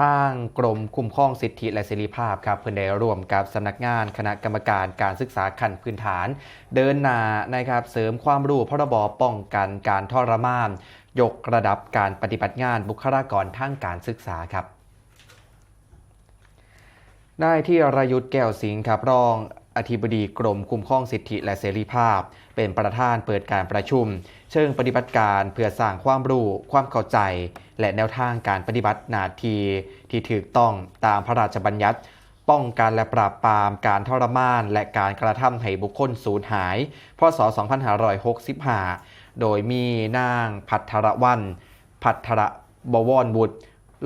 ทางกรมคุ้มครองสิทธิและเสรีภาพครับเพื่อได้ร่วมกับสำนักงานคณะกรรมการการศึกษาขั้นพื้นฐานเดินหน้านะครับเสริมความรู้พรบป้องกันการทรมานยกระดับการปฏิบัติงานบุคลากรทางการศึกษาครับนายธีรยุทธแก้วสิงห์ครับรองอธิบดีกรมคุ้มครองสิทธิและเสรีภาพเป็นประธานเปิดการประชุมเชิงปฏิบัติการเพื่อสร้างความรู้ความเข้าใจและแนวทางการปฏิบัติหน้าที่ที่ถูกต้องตามพระราชบัญญัติป้องกันและปราบปรามการทรมานและการกระทำให้บุคคลสูญหายพ.ศ. 2565โดยมีนางภัทรวรรณภัทรบวรบุตร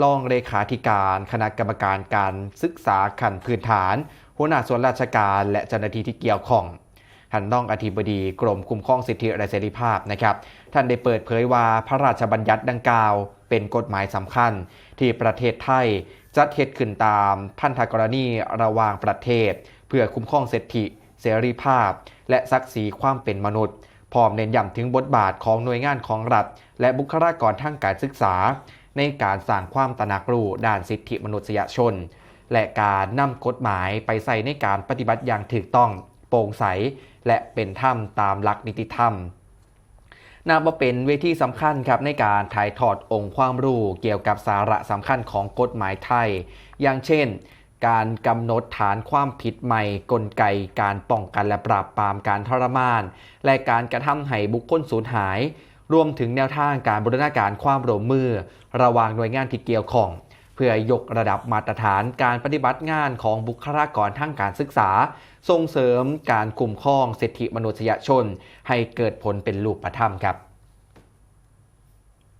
รองเลขาธิการคณะกรรมการการศึกษาขั้นพื้นฐานหัวหน้าส่วนราชการและเจ้าหน้าที่ที่เกี่ยวข้องท่านรองอธิบดีกรมคุ้มครองสิทธิและเสรีภาพนะครับท่านได้เปิดเผยว่าพระราชบัญญัติดังกล่าวเป็นกฎหมายสำคัญที่ประเทศไทยจัดเฮ็ดขึ้นตามพันธกรณีระหว่างประเทศเพื่อคุ้มครองสิทธิเสรีภาพและศักดิ์ศรีความเป็นมนุษย์พร้อมเน้นย้ำถึงบทบาทของหน่วยงานของรัฐและบุคลากรทางการศึกษาในการสร้างความตระหนักรู้ด้านสิทธิมนุษยชนและการนำกฎหมายไปใส่ในการปฏิบัติอย่างถูกต้องโปร่งใสและเป็นธรรมตามหลักนิติธรรมนับว่าเป็นเวทีสำคัญครับในการถ่ายทอดองค์ความรู้เกี่ยวกับสาระสำคัญของกฎหมายไทยอย่างเช่นการกำหนดฐานความผิดใหม่กลไกการป้องกันและปราบปรามการทรมานและการกระทำให้บุคคลสูญหายรวมถึงแนวทางการบูรณาการความร่วมมือระหว่างหน่วยงานที่เกี่ยวข้องเพื่อยกระดับมาตรฐานการปฏิบัติงานของบุคลากรทางการศึกษาส่งเสริมการคุ้มครองสิทธิมนุษยชนให้เกิดผลเป็นรูปธรรมครับ